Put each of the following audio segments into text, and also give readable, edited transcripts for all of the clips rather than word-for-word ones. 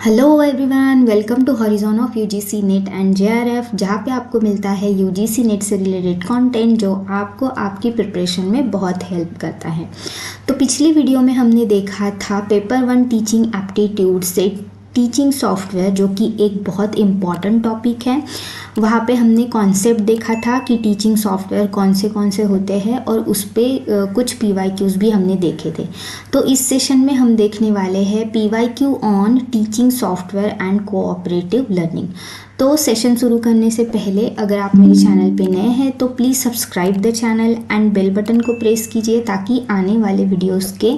Hello everyone, welcome to horizon of UGC NET and JRF, जहाँ पे आपको मिलता है यूजीसी नेट से रिलेटेड कंटेंट जो आपको आपकी प्रिपरेशन में बहुत हेल्प करता है। तो पिछली वीडियो में हमने देखा था पेपर 1 टीचिंग एप्टीट्यूड से टीचिंग सॉफ्टवेयर, जो कि एक बहुत इम्पॉर्टेंट टॉपिक है। वहाँ पे हमने कॉन्सेप्ट देखा था कि टीचिंग सॉफ्टवेयर कौन से होते हैं और उस पर कुछ पीवाईक्यूज़ भी हमने देखे थे। तो इस सेशन में हम देखने वाले हैं PYQ on teaching software and cooperative learning. तो सेशन शुरू करने से पहले अगर आप मेरे चैनल पे नए हैं तो please subscribe the channel and bell button को प्रेस कीजिए ताकि आने वाले वीडियोस के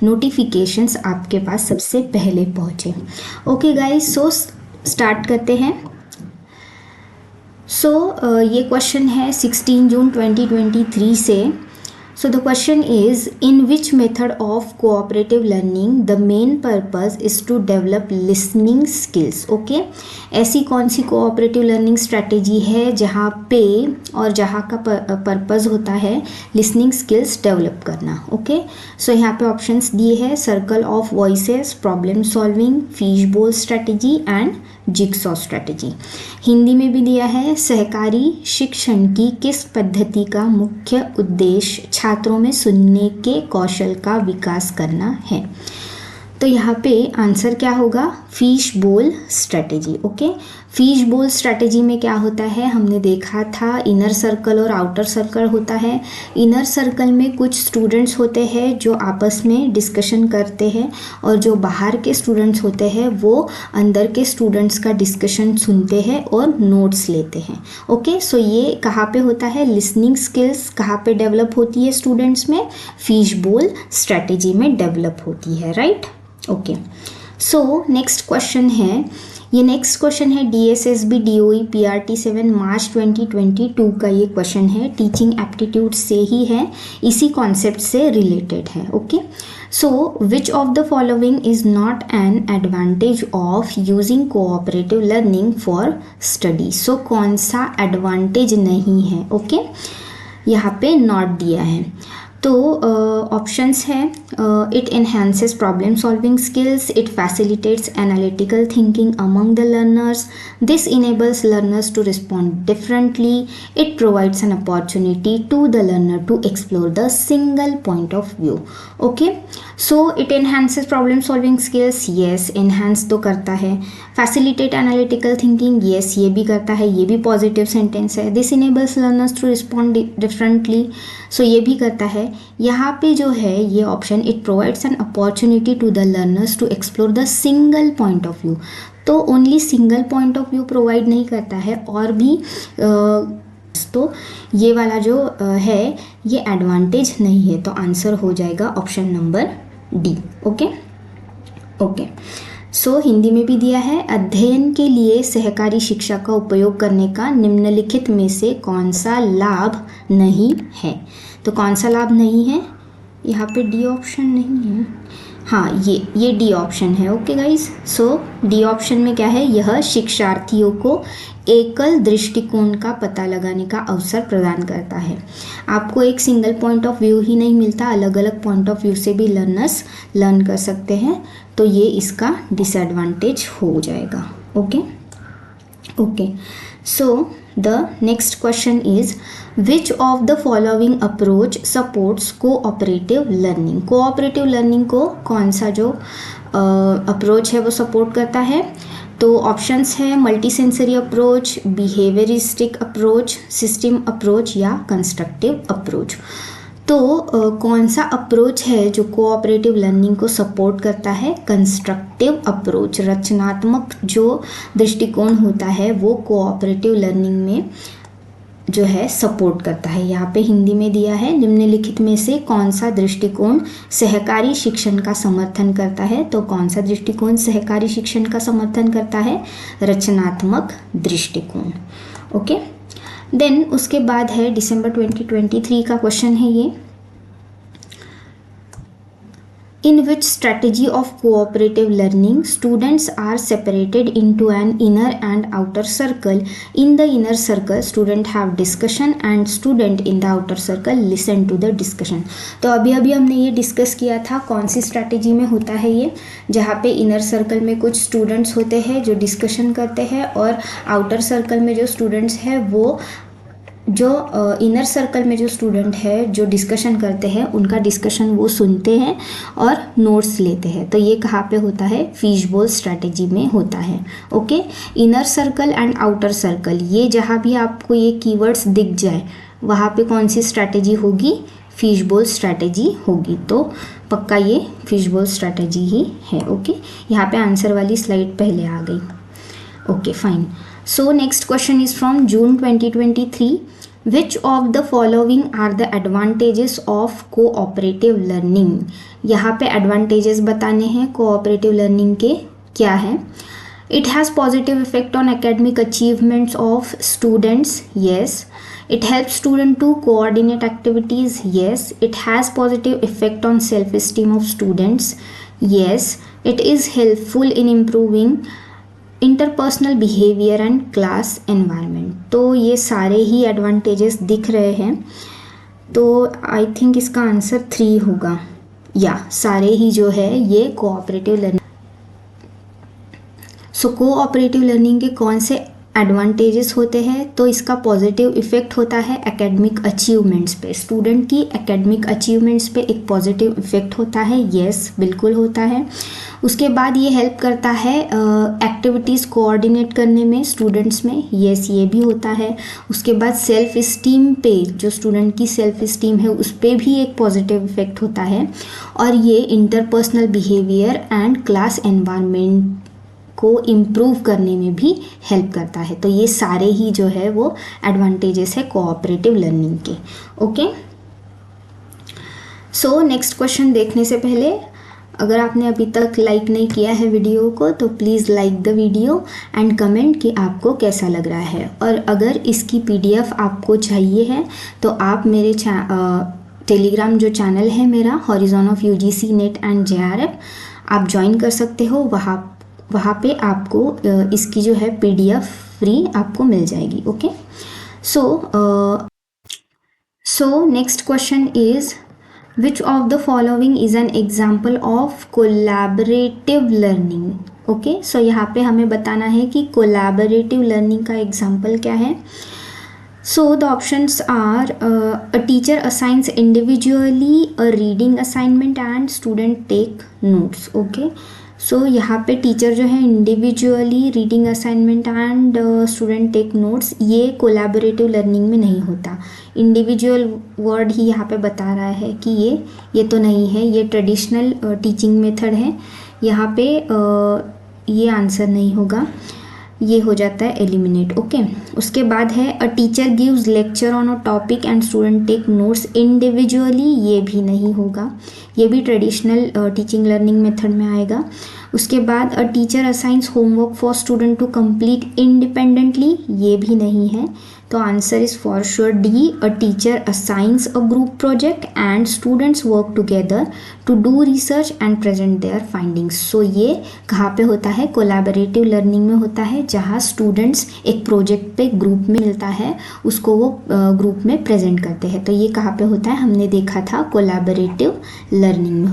नोटिफिकेशंस आपके पास सबसे पहले पहुँचे। ओके गाइस, सो स्टार्ट करते हैं। ये क्वेश्चन है 16 जून 2023 से। So the question is, in which method of cooperative learning the main purpose is to develop listening skills? Okay, ऐसी कौन सी कोऑपरेटिव लर्निंग स्ट्रैटेजी है जहाँ पे और जहाँ का पर्पज़ होता है लिसनिंग स्किल्स डेवलप करना। ओके, सो यहाँ पे ऑप्शंस दिए हैं circle of voices, problem solving, fishbowl strategy and jigsaw strategy. Hindi में भी दिया है सहकारी शिक्षण की किस पद्धति का मुख्य उद्देश्य छात्रों में सुनने के कौशल का विकास करना है। तो यहाँ पे आंसर क्या होगा, फिश बोल स्ट्रैटेजी। ओके, फिश बोल स्ट्रैटेजी में क्या होता है, हमने देखा था इनर सर्कल और आउटर सर्कल होता है। इनर सर्कल में कुछ स्टूडेंट्स होते हैं जो आपस में डिस्कशन करते हैं और जो बाहर के स्टूडेंट्स होते हैं वो अंदर के स्टूडेंट्स का डिस्कशन सुनते हैं और नोट्स लेते हैं। ओके, सो ये कहाँ पे होता है, लिसनिंग स्किल्स कहाँ पे डेवलप होती है स्टूडेंट्स में, फिश बोल स्ट्रैटेजी में डेवलप होती है, right. Okay, so next question है, ये नेक्स्ट क्वेश्चन है DSSB DOE PRT 7 मार्च 2022 का ये क्वेश्चन है, टीचिंग एप्टीट्यूड से ही है, इसी कॉन्सेप्ट से रिलेटेड है। Okay, so which of the following is not an advantage of using cooperative learning for study. So कौन सा एडवांटेज नहीं है। ओके, यहाँ पे नॉट दिया है। तो ऑप्शंस है, it enhances problem solving skills, it facilitates analytical thinking among the learners, this enables learners to respond differently, it provides an opportunity to the learner to explore the single point of view. Okay, so it enhances problem solving skills, yes enhance तो करता है। Facilitate analytical thinking, yes ये भी करता है, ये भी positive sentence है। This enables learners to respond differently, so ये भी करता है। यहाँ पे जो है ये option, it provides an opportunity to the learners to explore the single point of view, तो only single point of view provide नहीं करता है और भी तो ये वाला जो है ये एडवांटेज नहीं है। तो आंसर हो जाएगा option number D. Okay okay, so Hindi में भी दिया है, अध्ययन के लिए सहकारी शिक्षा का उपयोग करने का निम्नलिखित में से कौन सा लाभ नहीं है। तो कौन सा लाभ नहीं है, यहाँ पे डी ऑप्शन नहीं है, हाँ ये डी ऑप्शन है। ओके गाइज, सो डी ऑप्शन में क्या है, यह शिक्षार्थियों को एकल दृष्टिकोण का पता लगाने का अवसर प्रदान करता है। आपको एक सिंगल पॉइंट ऑफ व्यू ही नहीं मिलता, अलग अलग पॉइंट ऑफ व्यू से भी लर्नर्स लर्न कर सकते हैं, तो ये इसका डिसएडवांटेज हो जाएगा। Okay okay, so the next question is, which of the following approach supports cooperative learning. Cooperative learning को कौन सा जो अप्रोच है वो सपोर्ट करता है। तो ऑप्शंस है multi sensory approach, behaviouristic approach, system approach या कंस्ट्रक्टिव अप्रोच। तो कौन सा अप्रोच है जो कोऑपरेटिव लर्निंग को सपोर्ट करता है, कंस्ट्रक्टिव अप्रोच। रचनात्मक जो दृष्टिकोण होता है वो कोऑपरेटिव लर्निंग में जो है सपोर्ट करता है। यहाँ पे हिंदी में दिया है, निम्नलिखित में से कौन सा दृष्टिकोण सहकारी शिक्षण का समर्थन करता है। तो कौन सा दृष्टिकोण सहकारी शिक्षण का समर्थन करता है, रचनात्मक दृष्टिकोण। ओके, देन उसके बाद है दिसंबर 2023 का क्वेश्चन है ये, In which strategy of cooperative learning students are separated into an inner and outer circle. In the inner circle student have discussion and student in the outer circle listen to the discussion. तो अभी हमने ये discuss किया था कौन सी strategy में होता है ये, जहाँ पे इनर सर्कल में कुछ स्टूडेंट्स होते हैं जो डिस्कशन करते हैं और आउटर सर्कल में जो स्टूडेंट्स हैं वो जो इनर सर्कल में जो स्टूडेंट है जो डिस्कशन करते हैं उनका डिस्कशन वो सुनते हैं और नोट्स लेते हैं. तो ये कहाँ पे होता है, फिश बोल स्ट्रैटेजी में होता है. Okay, inner circle and outer circle, ये जहाँ भी आपको ये कीवर्ड्स दिख जाए वहाँ पे कौन सी स्ट्रैटेजी होगी, फिश बोल स्ट्रैटेजी होगी. तो पक्का ये फिश बोल स्ट्रैटेजी ही है. ओके, यहाँ पे आंसर वाली स्लाइड पहले आ गई. Okay fine. So next question is from June 2023. Which of the following are the advantages of cooperative learning? यहाँ पे advantages बताने हैं cooperative learning के क्या है. It has positive effect on academic achievements of students. Yes. It helps student to coordinate activities. Yes. It has positive effect on self-esteem of students. Yes. It is helpful in improving interpersonal behaviour and class environment. तो ये सारे ही advantages दिख रहे हैं. तो I think इसका answer 3 होगा. या सारे ही जो है ये कोऑपरेटिव लर्निंग. सो कोऑपरेटिव लर्निंग के कौन से एडवांटेजेस होते हैं, तो इसका पॉजिटिव इफेक्ट होता है एकेडमिक अचीवमेंट्स पे. स्टूडेंट की एकेडमिक अचीवमेंट्स पे एक पॉजिटिव इफेक्ट होता है. येस, बिल्कुल होता है. उसके बाद ये हेल्प करता है एक्टिविटीज़ कोऑर्डिनेट करने में स्टूडेंट्स में. येस, ये भी होता है. उसके बाद सेल्फ इस्टीम पे, जो स्टूडेंट की सेल्फ इस्टीम है उस पर भी एक पॉजिटिव इफेक्ट होता है. और ये interpersonal behaviour and class environment को इम्प्रूव करने में भी हेल्प करता है. तो ये सारे ही जो है वो एडवांटेजेस है कोऑपरेटिव लर्निंग के. ओके, सो नेक्स्ट क्वेश्चन देखने से पहले अगर आपने अभी तक लाइक नहीं किया है वीडियो को तो please like the video and comment कि आपको कैसा लग रहा है. और अगर इसकी पीडीएफ आपको चाहिए है तो आप मेरे टेलीग्राम जो चैनल है मेरा horizon of UGC NET and JRF आप ज्वाइन कर सकते हो. वहाँ पे आपको इसकी जो है पीडीएफ फ्री आपको मिल जाएगी. Okay, so next question is which of the following is an example of collaborative learning? Okay, so यहाँ पे हमें बताना है कि collaborative learning का एग्जाम्पल क्या है. So the options are a teacher assigns individually a reading assignment and student take notes. Okay, so यहाँ पे टीचर जो है individually reading assignment and student take notes, ये कोलैबोरेटिव लर्निंग में नहीं होता. इंडिविजुअल वर्ड ही यहाँ पे बता रहा है कि ये तो नहीं है, ये ट्रेडिशनल टीचिंग मेथड है. यहाँ पे ये आंसर नहीं होगा, ये हो जाता है एलिमिनेट. ओके, उसके बाद है a teacher gives lecture on a topic and student take notes individually, ये भी नहीं होगा, ये भी ट्रेडिशनल टीचिंग लर्निंग मेथड में आएगा. उसके बाद a teacher assigns homework for student to complete independently, ये भी नहीं है. तो answer is for sure D, a teacher assigns a group project and students work together to do research and present their findings. So ये कहाँ पे होता है, कोलैबोरेटिव लर्निंग में होता है, जहाँ स्टूडेंट्स एक प्रोजेक्ट पे ग्रुप में मिलता है उसको वो ग्रुप में प्रेजेंट करते हैं. तो ये कहाँ पे होता है, हमने देखा था कोलैबोरेटिव लर्निंग में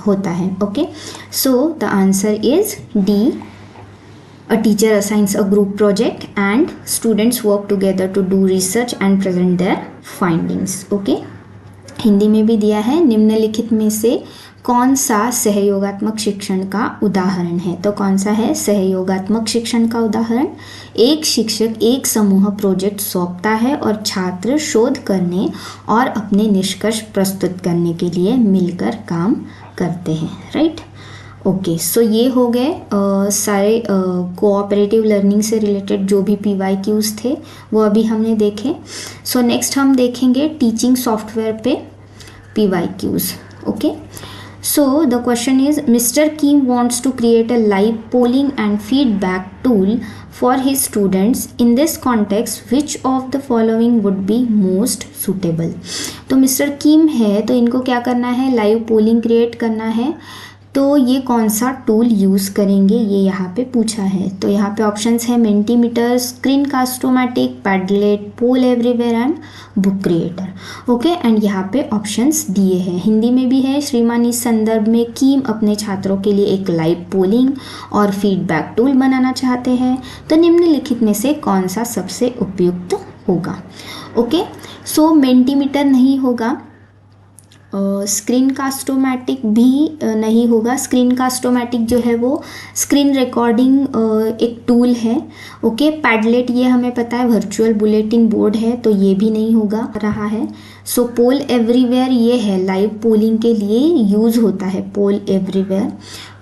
होता है. Okay, so the answer is D, a teacher assigns a group project and students work together to do research and present their findings. Okay, Hindi में भी दिया है निम्नलिखित में से कौन सा सहयोगात्मक शिक्षण का उदाहरण है. तो कौन सा है सहयोगात्मक शिक्षण का उदाहरण, एक शिक्षक एक समूह प्रोजेक्ट सौंपता है और छात्र शोध करने और अपने निष्कर्ष प्रस्तुत करने के लिए मिलकर काम करते हैं. राइट. ओके, सो ये हो गए सारे कोऑपरेटिव लर्निंग से रिलेटेड जो भी PYQs थे वो अभी हमने देखे. सो नेक्स्ट हम देखेंगे टीचिंग सॉफ्टवेयर पे PYQs. Okay, So the question is, Mr. Kim wants to create a live polling and feedback tool for his students. In this context, which of the following would be most suitable? तो mister किम है तो इनको क्या करना है, live polling create करना है, तो ये कौन सा टूल यूज़ करेंगे ये यहाँ पे पूछा है। तो यहाँ पे ऑप्शंस है Mentimeter, Screencast-O-Matic, Padlet, Poll Everywhere and Book Creator. Okay, and यहाँ पे ऑप्शंस दिए हैं, हिंदी में भी है। श्रीमान इस संदर्भ में किम अपने छात्रों के लिए एक लाइव पोलिंग और फीडबैक टूल बनाना चाहते हैं, तो निम्नलिखित में से कौन सा सबसे उपयुक्त होगा। ओके, सो मेंटीमीटर नहीं होगा, स्क्रीन कास्टोमैटिक भी नहीं होगा। स्क्रीन कास्टोमैटिक जो है वो स्क्रीन रिकॉर्डिंग एक टूल है। ओके, पैडलेट ये हमें पता है वर्चुअल बुलेटिन बोर्ड है, तो ये भी नहीं होगा रहा है। सो पोल एवरीवेयर ये है, लाइव पोलिंग के लिए यूज़ होता है पोल एवरीवेयर।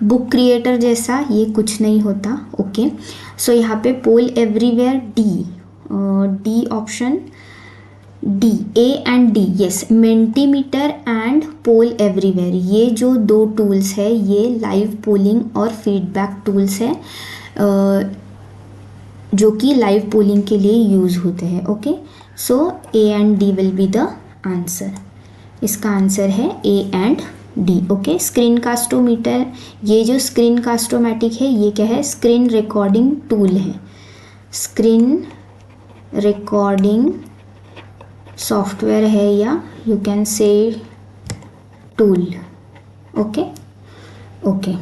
बुक क्रिएटर जैसा ये कुछ नहीं होता। ओके, सो यहाँ पे Poll Everywhere D option D, A and D, yes, Mentimeter and Poll Everywhere ये जो दो टूल्स है ये लाइव पोलिंग और फीडबैक टूल्स है जो कि लाइव पोलिंग के लिए यूज़ होते हैं। Okay, so A and D will be the answer. इसका आंसर है A and D. Okay, Screencast-O-Matic ये जो स्क्रीन कास्टोमैटिक है ये क्या है, स्क्रीन रिकॉर्डिंग टूल है, स्क्रीन रिकॉर्डिंग सॉफ्टवेयर है या you can say tool. Okay okay,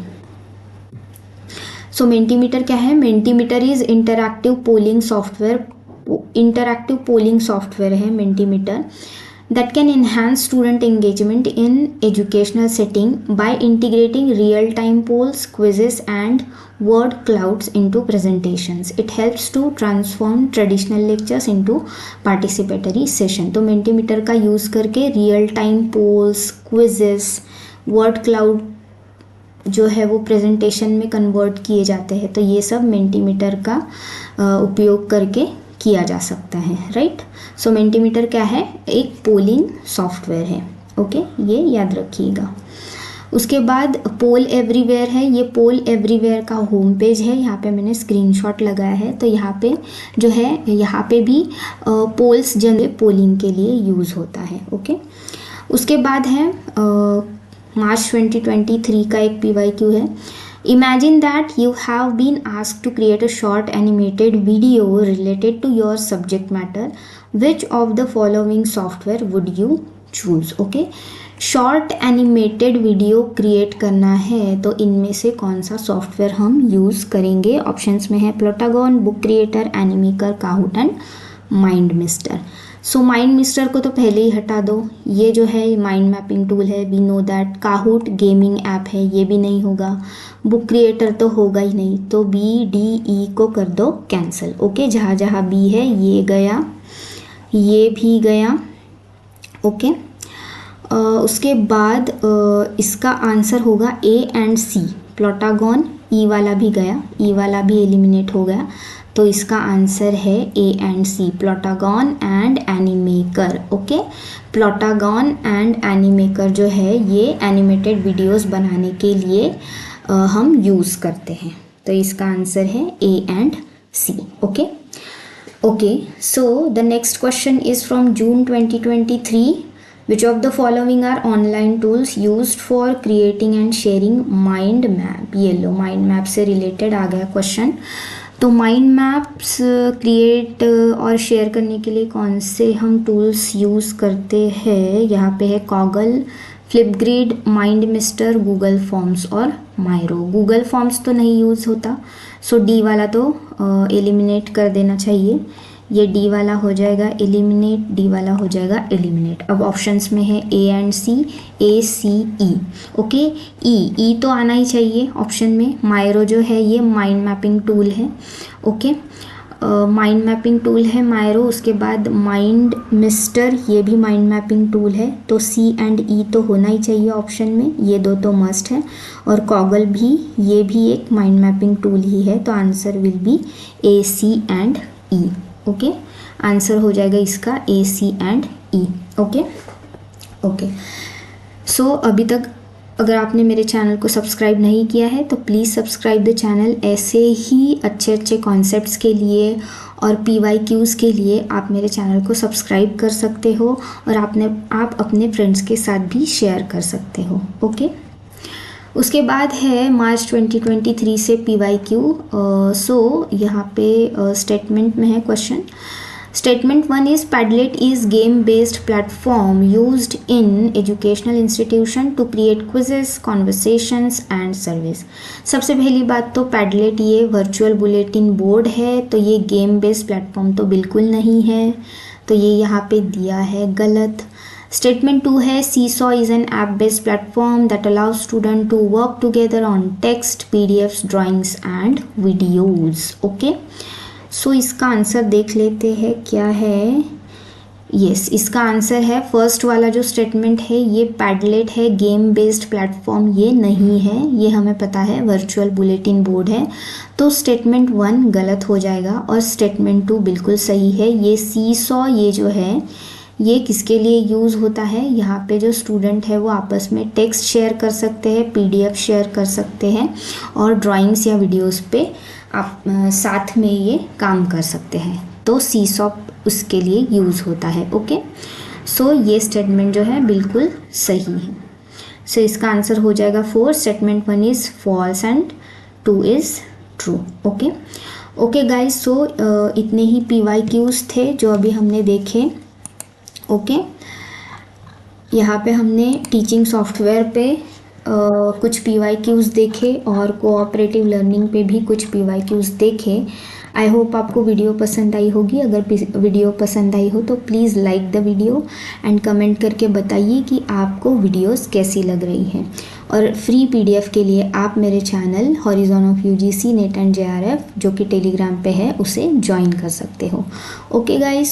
so Mentimeter क्या है, Mentimeter is interactive polling software, interactive polling software है Mentimeter that can enhance student engagement in educational setting by integrating real-time polls, quizzes and word clouds into presentations. It helps to transform traditional lectures into participatory session. तो Mentimeter का use करके real time polls, quizzes, word cloud जो है वो presentation में convert किए जाते हैं, तो ये सब Mentimeter का उपयोग करके किया जा सकता है, राइट। सो मेंटीमीटर क्या है, एक पोलिंग सॉफ्टवेयर है। ओके, ये याद रखिएगा। उसके बाद पोल एवरीवेयर है, ये पोल एवरीवेयर का होम पेज है, यहाँ पे मैंने स्क्रीनशॉट लगाया है। तो यहाँ पे जो है यहाँ पे भी पोल्स जनरल पोलिंग के लिए यूज़ होता है। ओके, उसके बाद है मार्च 2023 का एक PYQ है। Imagine that you have been asked to create a short animated video related to your subject matter. Which of the following software would you choose? Okay, short animated video create करना है तो इनमें से कौन सा software हम use करेंगे। Options में है Plotagon, Book Creator, Animaker, Kahoot and MindMeister. So MindMeister को तो पहले ही हटा दो, ये जो है माइंड मैपिंग टूल है, we know that. Kahoot gaming app है, ये भी नहीं होगा। बुक क्रिएटर तो होगा ही नहीं, तो BDE को कर दो कैंसिल। ओके, जहाँ जहाँ बी है ये गया, ये भी गया। ओके, उसके बाद इसका आंसर होगा A एंड C। प्लोटागॉन E वाला भी गया, E वाला भी एलिमिनेट हो गया, तो इसका आंसर है A and C, Plotagon and Animaker. Okay, Plotagon and Animaker जो है ये एनिमेटेड वीडियोस बनाने के लिए हम यूज़ करते हैं, तो इसका आंसर है A and C। Okay okay, so the next question is from June 2023। Which of the following are online tools used for creating and sharing mind map? ये लो, माइंड मैप से रिलेटेड आ गया question. तो mind maps create और share करने के लिए कौन से हम टूल्स यूज़ करते हैं, यहाँ पे है कॉगल, फ्लिपग्रिड, माइंड मिस्टर, गूगल फॉर्म्स और मायरो। गूगल फॉर्म्स तो नहीं यूज़ होता, सो डी वाला तो एलिमिनेट कर देना चाहिए। ये डी वाला हो जाएगा एलिमिनेट, डी वाला हो जाएगा एलिमिनेट। अब ऑप्शंस में है A and C, A C E। Okay, E तो आना ही चाहिए ऑप्शन में। मायरो जो है ये माइंड मैपिंग टूल है। ओके, माइंड मैपिंग टूल है मायरो। उसके बाद माइंड मिस्टर, ये भी माइंड मैपिंग टूल है, तो C एंड E तो होना ही चाहिए ऑप्शन में, ये दो तो मस्ट है। और कॉगल भी, ये भी एक माइंड मैपिंग टूल ही है, तो answer will be A C and E। Okay, answer हो जाएगा इसका A C and E। Okay okay, so अभी तक अगर आपने मेरे चैनल को सब्सक्राइब नहीं किया है तो प्लीज़ सब्सक्राइब द चैनल। ऐसे ही अच्छे अच्छे कॉन्सेप्ट्स के लिए और PYQs के लिए आप मेरे चैनल को सब्सक्राइब कर सकते हो और आप अपने फ्रेंड्स के साथ भी शेयर कर सकते हो। ओके, उसके बाद है मार्च 2023 से PYQ। सो यहाँ पे स्टेटमेंट में है question. Statement 1 is Padlet is game-based platform used in educational institution to create quizzes, conversations and surveys। सबसे पहली बात तो Padlet ये वर्चुअल बुलेटिन बोर्ड है, तो ये गेम बेस्ड प्लेटफॉर्म तो बिल्कुल नहीं है, तो ये यहाँ पे दिया है गलत। Statement 2 है Seesaw is an app-based platform that allows students to work together on text, PDFs, drawings and videos। Okay, so इसका आंसर देख लेते हैं क्या है। यस, इसका आंसर है फर्स्ट वाला जो स्टेटमेंट है, ये पैडलेट है, गेम बेस्ड प्लेटफॉर्म ये नहीं है, ये हमें पता है वर्चुअल बुलेटिन बोर्ड है। तो स्टेटमेंट 1 गलत हो जाएगा और स्टेटमेंट 2 बिल्कुल सही है। ये सीसॉ ये जो है ये किसके लिए यूज़ होता है, यहाँ पे जो स्टूडेंट है वो आपस में टेक्स्ट शेयर कर सकते हैं, PDF शेयर कर सकते हैं और ड्राइंग्स या वीडियोस पे आप साथ में ये काम कर सकते हैं, तो सीसॉ उसके लिए यूज़ होता है। ओके, सो ये स्टेटमेंट जो है बिल्कुल सही है। सो इसका आंसर हो जाएगा 4। Statement 1 is false and 2 is true. Okay guys, so इतने ही PYQs थे जो अभी हमने देखे। ओके, यहाँ पे हमने टीचिंग सॉफ्टवेयर पे कुछ PYQs देखे और कोऑपरेटिव लर्निंग पे भी कुछ PYQs देखे। आई होप आपको वीडियो पसंद आई होगी। अगर वीडियो पसंद आई हो तो please like the video and comment करके बताइए कि आपको वीडियोस कैसी लग रही हैं। और फ्री PDF के लिए आप मेरे channel horizon of UGC net and JRF जो कि टेलीग्राम पे है उसे ज्वाइन कर सकते हो। Okay guys.